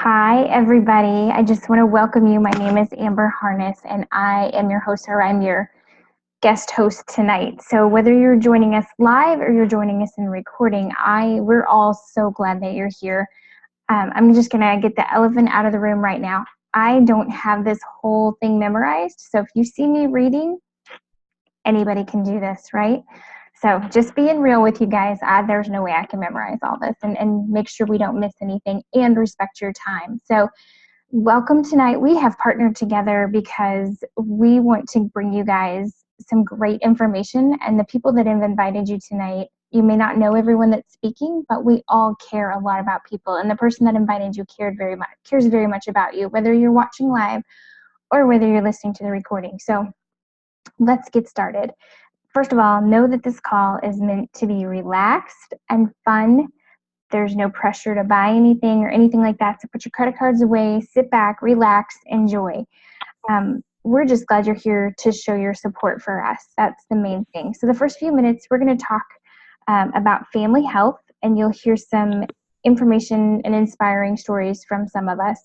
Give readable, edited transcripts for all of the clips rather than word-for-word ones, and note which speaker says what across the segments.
Speaker 1: Hi, everybody. I just want to welcome you. My name is Amber Harness, and I am your host, or I'm your guest host tonight. So whether you're joining us live or you're joining us in recording, we're all so glad that you're here. I'm just going to get the elephant out of the room right now. I don't have this whole thing memorized, so if you see me reading, anybody can do this, right? So just being real with you guys, there's no way I can memorize all this and make sure we don't miss anything and respect your time. So welcome tonight. We have partnered together because we want to bring you guys some great information, and the people that have invited you tonight, you may not know everyone that's speaking, but we all care a lot about people, and the person that invited you cares very much about you, whether you're watching live or whether you're listening to the recording. So let's get started. First of all, know that this call is meant to be relaxed and fun. There's no pressure to buy anything or anything like that. So put your credit cards away, sit back, relax, enjoy. We're just glad you're here to show your support for us. That's the main thing. So the first few minutes, we're going to talk about family health, and you'll hear some information and inspiring stories from some of us,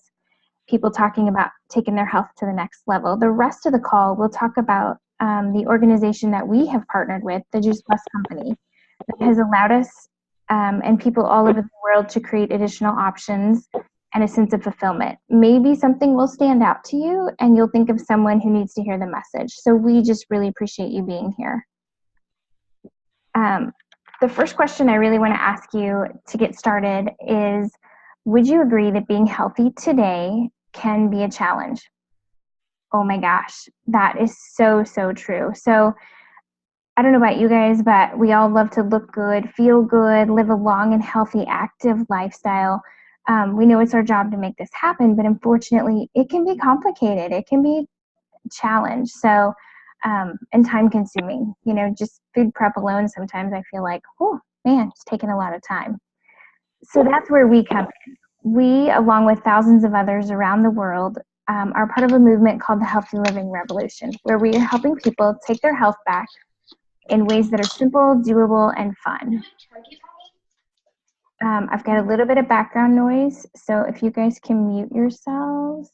Speaker 1: people talking about taking their health to the next level. The rest of the call, we'll talk about the organization that we have partnered with, the Juice Plus Company, that has allowed us and people all over the world to create additional options and a sense of fulfillment. Maybe something will stand out to you and you'll think of someone who needs to hear the message. So we just really appreciate you being here. The first question I really want to ask you to get started is, would you agree that being healthy today can be a challenge? Oh my gosh, that is so, so true. So I don't know about you guys, but we all love to look good, feel good, live a long and healthy, active lifestyle. We know it's our job to make this happen, but unfortunately, it can be complicated. It can be a challenge. So, and time consuming. You know, just food prep alone, sometimes I feel like, oh man, it's taking a lot of time. So that's where we come in. We, along with thousands of others around the world, are part of a movement called the Healthy Living Revolution, where we are helping people take their health back in ways that are simple, doable, and fun. I've got a little bit of background noise, so if you guys can mute yourselves.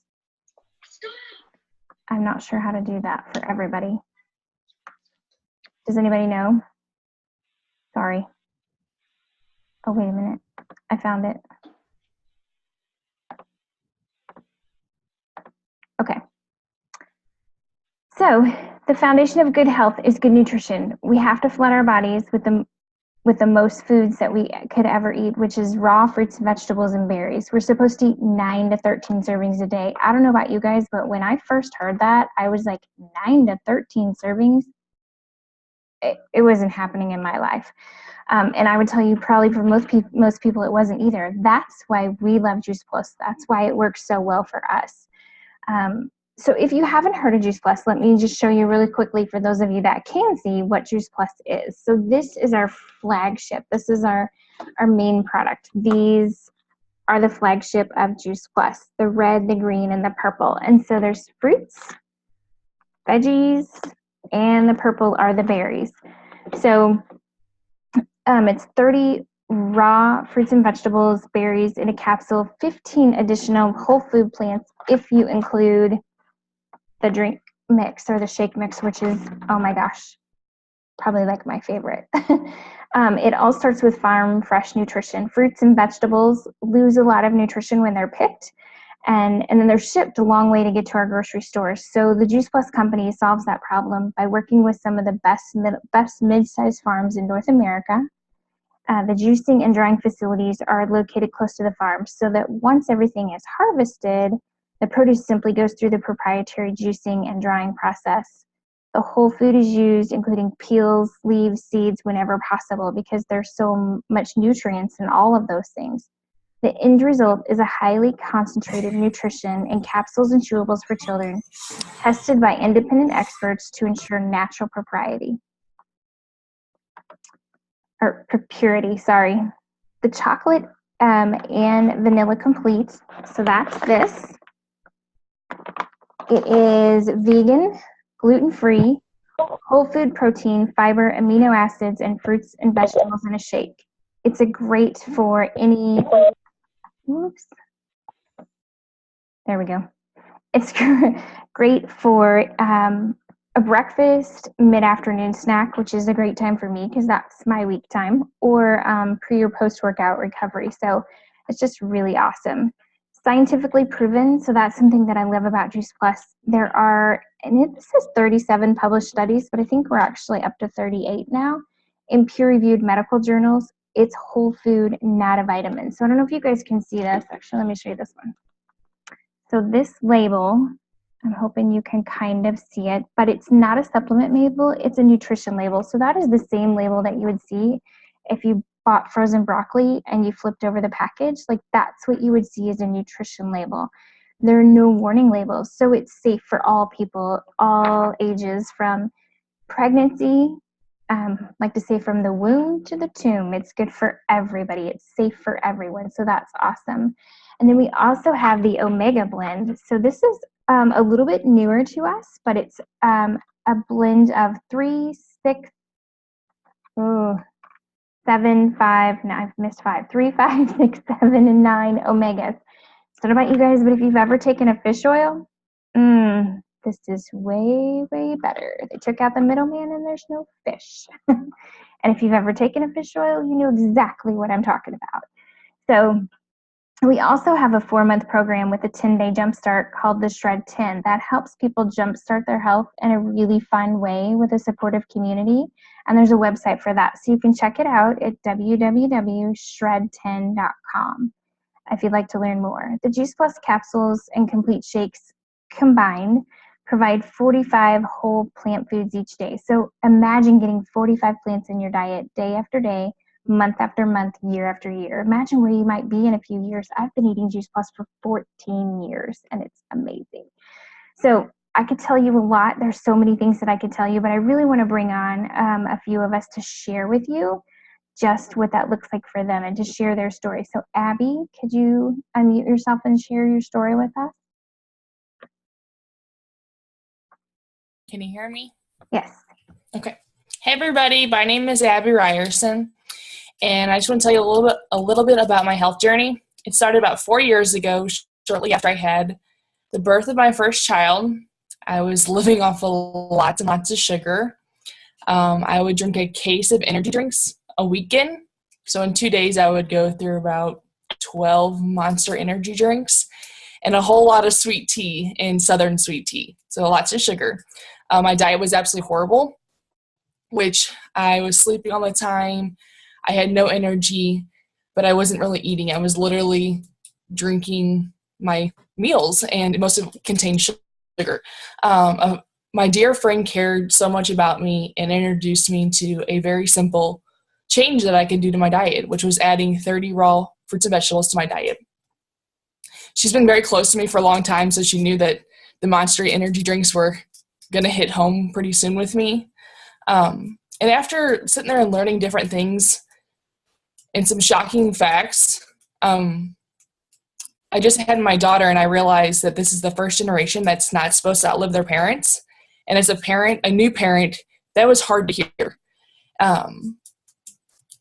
Speaker 1: I'm not sure how to do that for everybody. Does anybody know? Sorry. Oh, wait a minute. I found it. Okay. So the foundation of good health is good nutrition. We have to flood our bodies with the most foods that we could ever eat, which is raw fruits, vegetables, and berries. We're supposed to eat 9 to 13 servings a day. I don't know about you guys, but when I first heard that, I was like, 9 to 13 servings? It wasn't happening in my life. And I would tell you, probably for most people, it wasn't either. That's why we love Juice Plus. That's why it works so well for us. So if you haven't heard of Juice Plus, let me just show you really quickly for those of you that can see what Juice Plus is. So this is our flagship. This is our main product. These are the flagship of Juice Plus, the red, the green, and the purple. And so there's fruits, veggies, and the purple are the berries. So it's 30 raw fruits and vegetables, berries in a capsule, 15 additional whole food plants if you include the drink mix or the shake mix, which is, oh my gosh, probably like my favorite. It all starts with farm fresh nutrition. Fruits and vegetables lose a lot of nutrition when they're picked, and then they're shipped a long way to get to our grocery stores. So the Juice Plus company solves that problem by working with some of the best mid-sized farms in North America. The juicing and drying facilities are located close to the farm, so that once everything is harvested, the produce simply goes through the proprietary juicing and drying process. The whole food is used, including peels, leaves, seeds, whenever possible, because there's so much nutrients in all of those things. The end result is a highly concentrated nutrition in capsules and chewables for children, tested by independent experts to ensure natural propriety. Or purity, sorry. The chocolate and vanilla complete, so that's this. It is vegan, gluten-free, whole food protein, fiber, amino acids, and fruits and vegetables in a shake. It's a great for any, oops, There we go. It's great for a breakfast, mid-afternoon snack, which is a great time for me because that's my week time, or pre or post-workout recovery. So it's just really awesome. Scientifically proven, so that's something that I love about Juice Plus. There are, and it says 37 published studies, but I think we're actually up to 38 now in peer-reviewed medical journals. It's whole food, not a vitamin. So I don't know if you guys can see this. Actually, let me show you this one. So this label, I'm hoping you can kind of see it, but it's not a supplement label, it's a nutrition label. So that is the same label that you would see if you bought frozen broccoli and you flipped over the package. Like that's what you would see as a nutrition label. There are no warning labels, so it's safe for all people, all ages, from pregnancy, like to say from the womb to the tomb. It's good for everybody. It's safe for everyone. So that's awesome. And then we also have the Omega blend. So this is a little bit newer to us, but it's a blend of 3, 6, 7, 5, no, I've missed 5, 3, 5, 6, 7, and 9 omegas. So I don't know about you guys, but if you've ever taken a fish oil, this is way, way better. They took out the middleman and there's no fish. And if you've ever taken a fish oil, you know exactly what I'm talking about. So we also have a 4-month program with a 10-day jumpstart called the Shred 10 that helps people jumpstart their health in a really fun way with a supportive community. And there's a website for that. So you can check it out at www.shred10.com if you'd like to learn more. The Juice Plus capsules and complete shakes combined provide 45 whole plant foods each day. So imagine getting 45 plants in your diet day after day, month after month, year after year. Imagine where you might be in a few years. I've been eating Juice Plus for 14 years, and it's amazing. So I could tell you a lot. There's so many things that I could tell you, but I really want to bring on a few of us to share with you just what that looks like for them and to share their story. So Abby, could you unmute yourself and share your story with us?
Speaker 2: Can you hear me?
Speaker 1: Yes.
Speaker 2: Okay. Hey everybody, my name is Abby Ryerson, and I just want to tell you a little bit about my health journey. It started about 4 years ago, shortly after I had the birth of my first child. I was living off of lots and lots of sugar. I would drink a case of energy drinks a weekend. So in 2 days, I would go through about 12 Monster energy drinks and a whole lot of sweet tea and Southern sweet tea. So lots of sugar. My diet was absolutely horrible, which I was sleeping all the time. I had no energy, but I wasn't really eating. I was literally drinking my meals, and most of it contained sugar. My dear friend cared so much about me and introduced me to a very simple change that I could do to my diet, which was adding 30 raw fruits and vegetables to my diet. She's been very close to me for a long time, so she knew that the Monster energy drinks were going to hit home pretty soon with me. And after sitting there and learning different things and some shocking facts, I just had my daughter, and I realized that this is the first generation that's not supposed to outlive their parents. And as a new parent, that was hard to hear,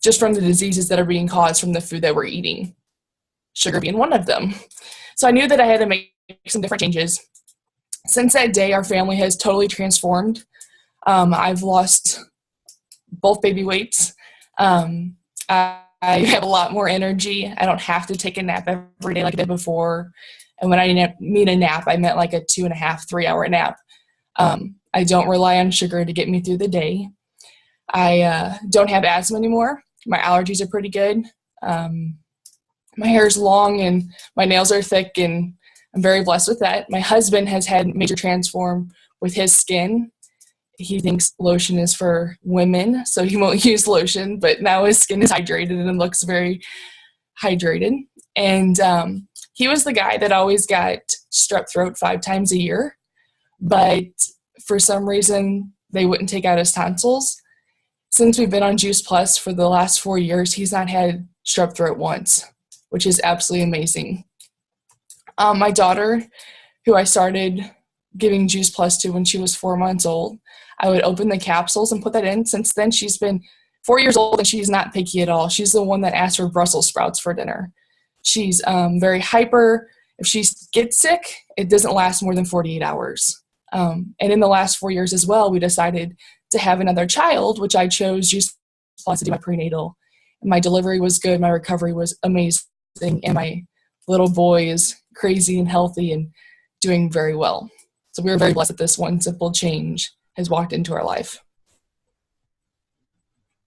Speaker 2: just from the diseases that are being caused from the food that we're eating, sugar being one of them. So I knew that I had to make some different changes. Since that day, our family has totally transformed. I've lost both baby weights. I have a lot more energy. I don't have to take a nap every day like I did before. And when I mean a nap, I meant like a 2.5, 3-hour nap. I don't rely on sugar to get me through the day. I don't have asthma anymore. My allergies are pretty good. My hair is long and my nails are thick, and I'm very blessed with that. My husband has had major transform with his skin. He thinks lotion is for women, so he won't use lotion, but now his skin is hydrated and looks very hydrated. And he was the guy that always got strep throat 5 times a year, but for some reason they wouldn't take out his tonsils. Since we've been on Juice Plus for the last 4 years, he's not had strep throat once, which is absolutely amazing. My daughter, who I started giving Juice Plus to when she was 4 months old, I would open the capsules and put that in. Since then, she's been 4 years old, and she's not picky at all. She's the one that asked for Brussels sprouts for dinner. She's very hyper. If she gets sick, it doesn't last more than 48 hours. And in the last 4 years as well, we decided to have another child, which I chose Juice Plus to do my prenatal. My delivery was good. My recovery was amazing. And my little boy is crazy and healthy and doing very well. So we were very blessed that this one simple change has walked into our life.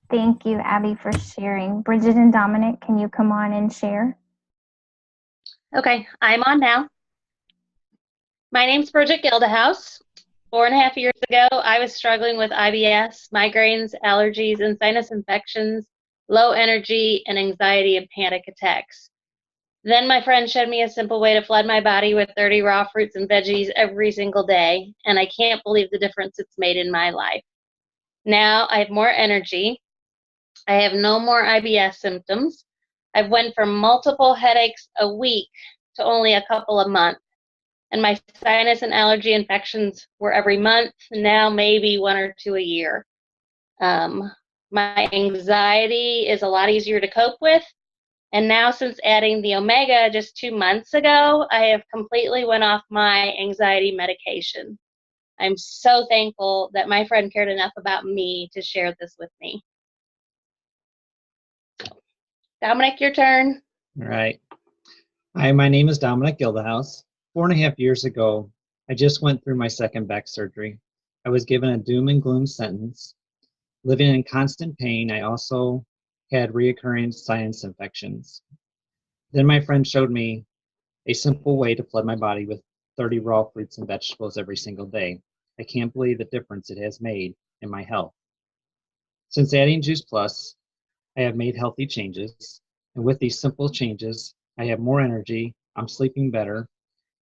Speaker 1: Thank you, Abby, for sharing. Bridget and Dominic, can you come on and share?
Speaker 3: Okay, I'm on now. My name's Bridget Gildehouse. 4.5 years ago, I was struggling with IBS, migraines, allergies, and sinus infections, low energy, and anxiety and panic attacks. Then my friend showed me a simple way to flood my body with 30 raw fruits and veggies every single day, and I can't believe the difference it's made in my life. Now I have more energy. I have no more IBS symptoms. I've went from multiple headaches a week to only a couple a month. And my sinus and allergy infections were every month, now maybe 1 or 2 a year. My anxiety is a lot easier to cope with. And now since adding the Omega just 2 months ago, I have completely went off my anxiety medication. I'm so thankful that my friend cared enough about me to share this with me. Dominic, your turn.
Speaker 4: All right. Hi, my name is Dominic Gildehouse. 4.5 years ago, I just went through my second back surgery. I was given a doom and gloom sentence. Living in constant pain, I also had reoccurring sinus infections. Then my friend showed me a simple way to flood my body with 30 raw fruits and vegetables every single day. I can't believe the difference it has made in my health. Since adding Juice Plus, I have made healthy changes. And with these simple changes, I have more energy, I'm sleeping better,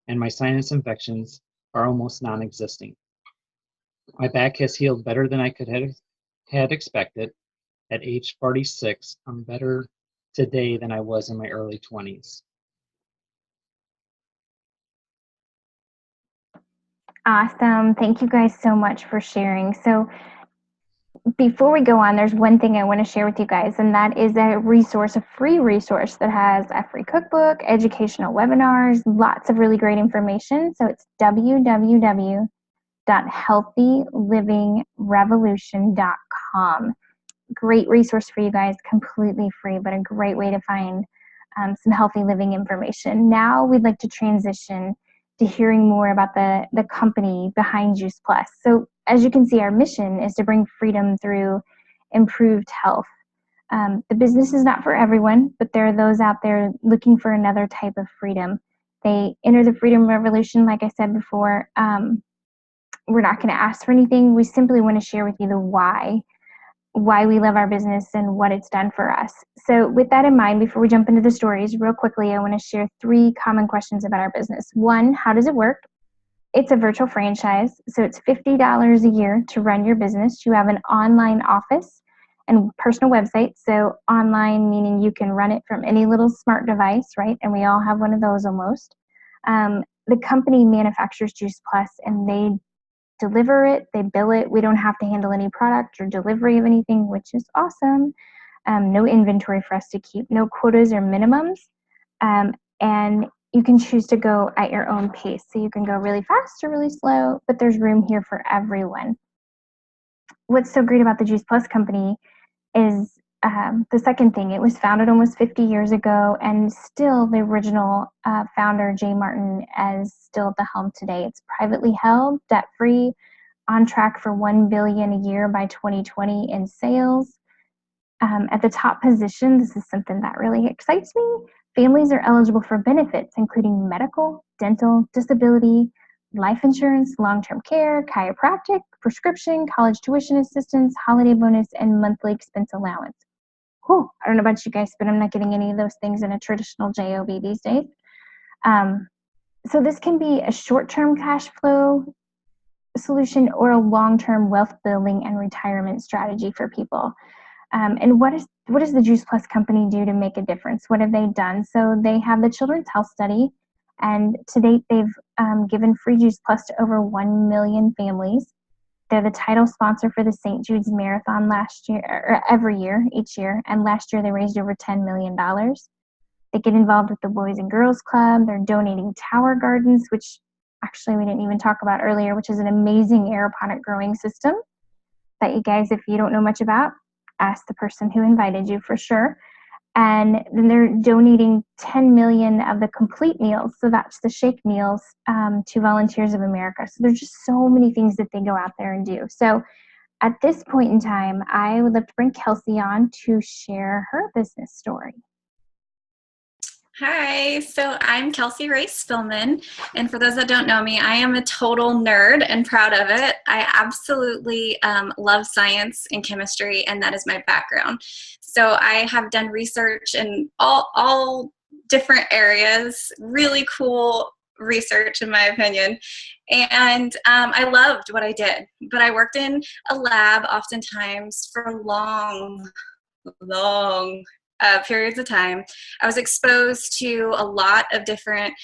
Speaker 4: and my sinus infections are almost non-existent. My back has healed better than I could have expected. At age 46, I'm better today than I was in my early 20s.
Speaker 1: Awesome. Thank you guys so much for sharing. So before we go on, there's one thing I want to share with you guys, and that is a resource, a free resource that has a free cookbook, educational webinars, lots of really great information. So it's www.healthylivingrevolution.com. Great resource for you guys, completely free, but a great way to find some healthy living information. Now we'd like to transition to hearing more about the company behind Juice Plus. So as you can see, our mission is to bring freedom through improved health. The business is not for everyone, but there are those out there looking for another type of freedom. They enter the freedom revolution, like I said before. We're not going to ask for anything. We simply want to share with you the why we love our business and what it's done for us. So with that in mind, before we jump into the stories, real quickly, I want to share 3 common questions about our business. 1, how does it work? It's a virtual franchise, so it's $50 a year to run your business. You have an online office and personal website. So online meaning you can run it from any little smart device, right? And we all have one of those almost. The company manufactures Juice Plus, and they deliver it, they bill it. We don't have to handle any product or delivery of anything, which is awesome. No inventory for us to keep, no quotas or minimums. And you can choose to go at your own pace. So you can go really fast or really slow, but there's room here for everyone. What's so great about the Juice Plus company is the second thing. It was founded almost 50 years ago, and still the original founder, Jay Martin, is still at the helm today. It's privately held, debt-free, on track for $1 billion a year by 2020 in sales. At the top position, this is something that really excites me. Families are eligible for benefits, including medical, dental, disability, life insurance, long-term care, chiropractic, prescription, college tuition assistance, holiday bonus, and monthly expense allowance. Whew, I don't know about you guys, but I'm not getting any of those things in a traditional JOB these days. So this can be a short-term cash flow solution or a long-term wealth building and retirement strategy for people. And what does the Juice Plus company do to make a difference? What have they done? So they have the Children's Health Study, and to date they've given free Juice Plus to over 1 million families. They're the title sponsor for the St. Jude's Marathon last year, or every year, each year, and last year they raised over $10 million. They get involved with the Boys and Girls Club. They're donating tower gardens, which actually we didn't even talk about earlier, which is an amazing aeroponic growing system that you guys, if you don't know much about, ask the person who invited you for sure. And then they're donating 10 million of the complete meals, so that's the shake meals, to Volunteers of America. So there's just so many things that they go out there and do. So at this point in time, I would love to bring Kelsey on to share her business story.
Speaker 5: Hi, so I'm Kelsey Race Spillman, and for those that don't know me, I am a total nerd and proud of it. I absolutely love science and chemistry, and that is my background. So I have done research in all different areas, really cool research in my opinion, and I loved what I did, but I worked in a lab oftentimes for long periods of time. I was exposed to a lot of different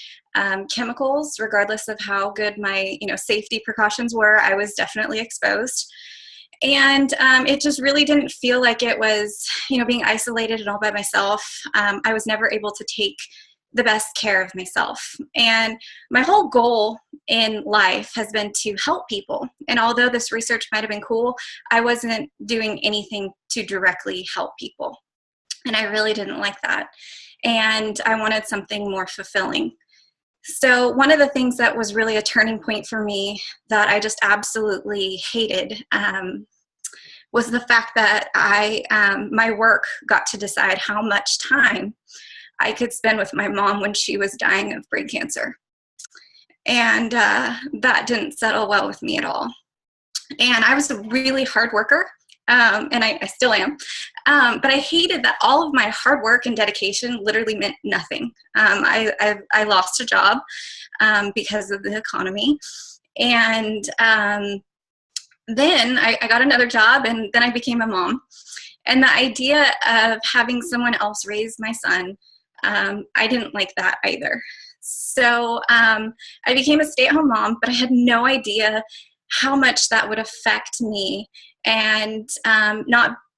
Speaker 5: chemicals, regardless of how good my safety precautions were. I was definitely exposed, and it just really didn't feel like it was being isolated and all by myself. I was never able to take the best care of myself, and my whole goal in life has been to help people. And although this research might have been cool, I wasn't doing anything to directly help people. And I really didn't like that. And I wanted something more fulfilling. So one of the things that was really a turning point for me that I just absolutely hated was the fact that my work got to decide how much time I could spend with my mom when she was dying of brain cancer. And that didn't settle well with me at all. And I was a really hard worker. And I still am. But I hated that all of my hard work and dedication literally meant nothing. I lost a job because of the economy. And then I got another job, and then I became a mom. And the idea of having someone else raise my son, I didn't like that either. So I became a stay-at-home mom, but I had no idea how much that would affect me. And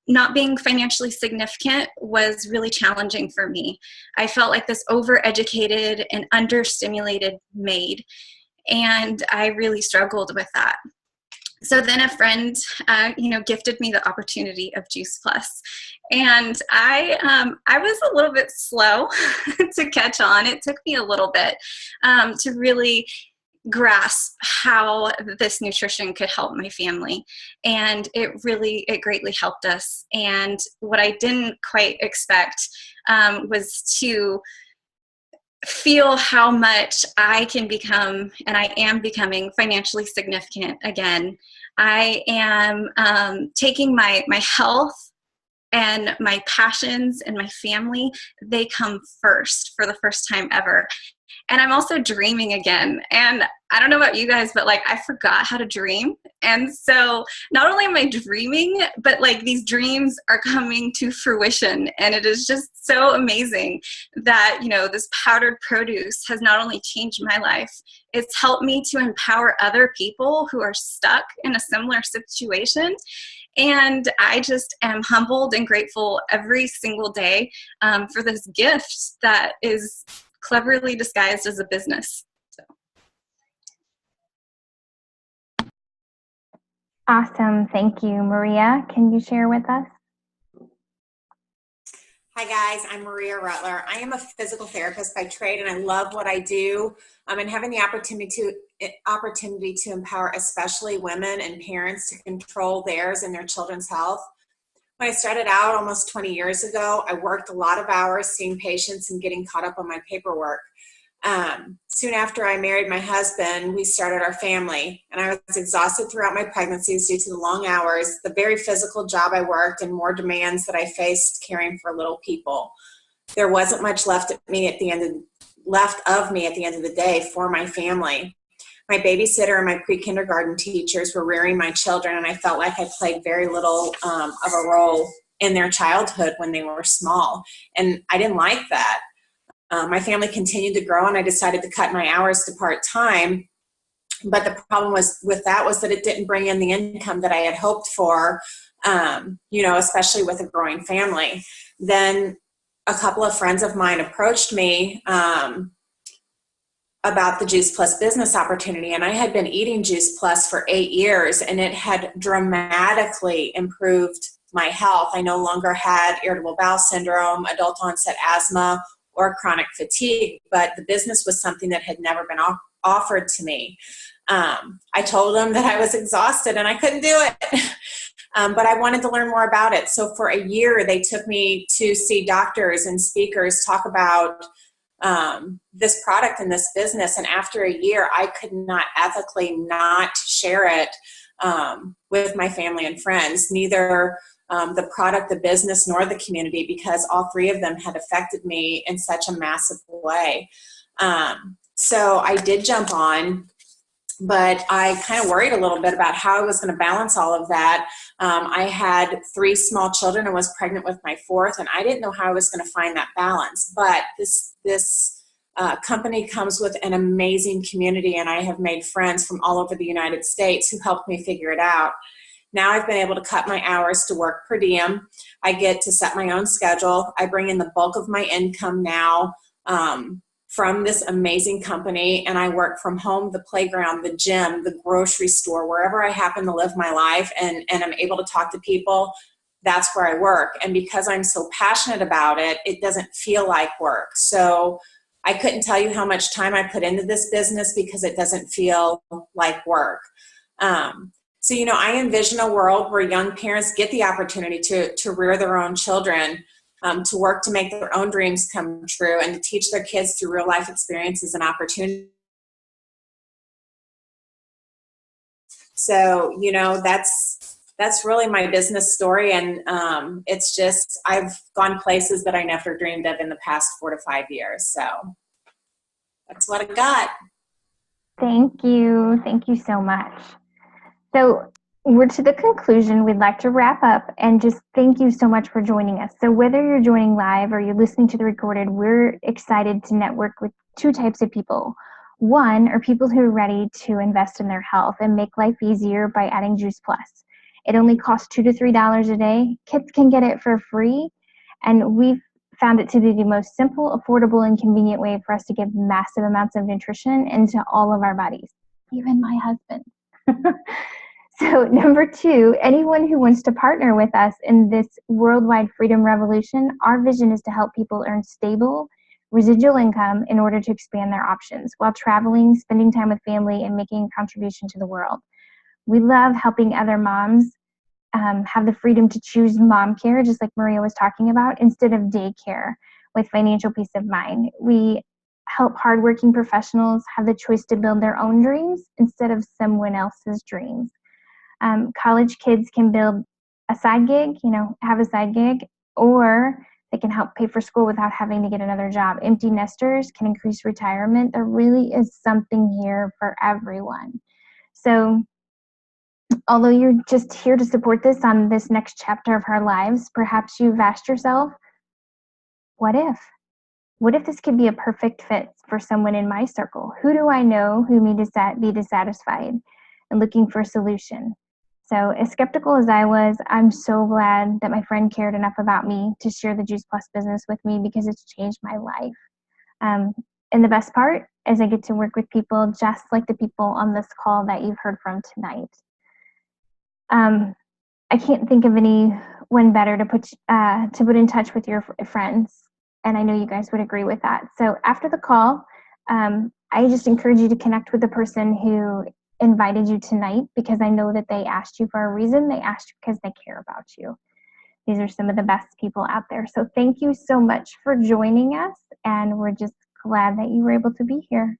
Speaker 5: not being financially significant was really challenging for me. I felt like this overeducated and understimulated maid, and I really struggled with that. So then a friend, gifted me the opportunity of Juice Plus, and I was a little bit slow to catch on. It took me a little bit to really grasp how this nutrition could help my family, and it greatly helped us. And what I didn't quite expect was to feel how much I can become, and I am becoming, financially significant again. I am taking my health and my passions and my family, they come first for the first time ever. And I'm also dreaming again. And I don't know about you guys, but I forgot how to dream. And so not only am I dreaming, but these dreams are coming to fruition. And it is just so amazing that, this powdered produce has not only changed my life, it's helped me to empower other people who are stuck in a similar situation. And I just am humbled and grateful every single day for this gift that is cleverly disguised as a business. So.
Speaker 1: Awesome. Thank you. Maria, can you share with us?
Speaker 6: Hi guys, I'm Maria Rutler. I am a physical therapist by trade, and I love what I do. And having the opportunity to empower especially women and parents to control theirs and their children's health. When I started out almost 20 years ago, I worked a lot of hours seeing patients and getting caught up on my paperwork. Soon after I married my husband, we started our family, and I was exhausted throughout my pregnancies due to the long hours, the very physical job I worked, and more demands that I faced caring for little people. There wasn't much left of me at the end of the day for my family. My babysitter and my pre-kindergarten teachers were rearing my children, and I felt like I played very little of a role in their childhood when they were small, and I didn't like that. My family continued to grow, and I decided to cut my hours to part-time. But the problem with that was that it didn't bring in the income that I had hoped for, especially with a growing family. Then a couple of friends of mine approached me about the Juice Plus business opportunity. And I had been eating Juice Plus for 8 years, and it had dramatically improved my health. I no longer had irritable bowel syndrome, adult onset asthma, or chronic fatigue, but the business was something that had never been offered to me. I told them that I was exhausted and I couldn't do it. But I wanted to learn more about it. So for a year, they took me to see doctors and speakers talk about this product and this business. And after a year, I could not ethically not share it with my family and friends, neither the product, the business, nor the community, because all three of them had affected me in such a massive way. So I did jump on, but I kind of worried a little bit about how I was going to balance all of that. I had 3 small children and was pregnant with my 4th, and I didn't know how I was going to find that balance. But this company comes with an amazing community, and I have made friends from all over the United States who helped me figure it out. Now I've been able to cut my hours to work per diem. I get to set my own schedule. I bring in the bulk of my income now from this amazing company, and I work from home, the playground, the gym, the grocery store, wherever I happen to live my life, and I'm able to talk to people. That's where I work. And because I'm so passionate about it, it doesn't feel like work. So I couldn't tell you how much time I put into this business because it doesn't feel like work. So, you know, I envision a world where young parents get the opportunity to rear their own children, to work to make their own dreams come true, and to teach their kids through real life experiences and opportunities. So, you know, that's really my business story. And it's just, I've gone places that I never dreamed of in the past 4 to 5 years. So that's what I got.
Speaker 1: Thank you. Thank you so much. So we're to the conclusion. We'd like to wrap up and just thank you so much for joining us. So whether you're joining live or you're listening to the recorded, we're excited to network with 2 types of people. One are people who are ready to invest in their health and make life easier by adding Juice Plus. It only costs $2 to $3 a day. Kids can get it for free, and we've found it to be the most simple, affordable, and convenient way for us to give massive amounts of nutrition into all of our bodies, even my husband. So number 2, anyone who wants to partner with us in this worldwide freedom revolution, our vision is to help people earn stable, residual income in order to expand their options while traveling, spending time with family, and making a contribution to the world. We love helping other moms have the freedom to choose mom care, just like Maria was talking about, instead of daycare, with financial peace of mind. We help hardworking professionals have the choice to build their own dreams instead of someone else's dreams. College kids can build a side gig, have a side gig, or they can help pay for school without having to get another job. Empty nesters can increase retirement. There really is something here for everyone. So although you're just here to support this on this next chapter of our lives, perhaps you've asked yourself, what if? What if this could be a perfect fit for someone in my circle? Who do I know who may be dissatisfied and looking for a solution? So as skeptical as I was, I'm so glad that my friend cared enough about me to share the Juice Plus business with me, because it's changed my life. And the best part is I get to work with people just like the people on this call that you've heard from tonight. I can't think of anyone better to put in touch with your friends, and I know you guys would agree with that. So after the call, I just encourage you to connect with the person who invited you tonight, because I know that they asked you for a reason. They asked you because they care about you. These are some of the best people out there. So thank you so much for joining us, and we're just glad that you were able to be here.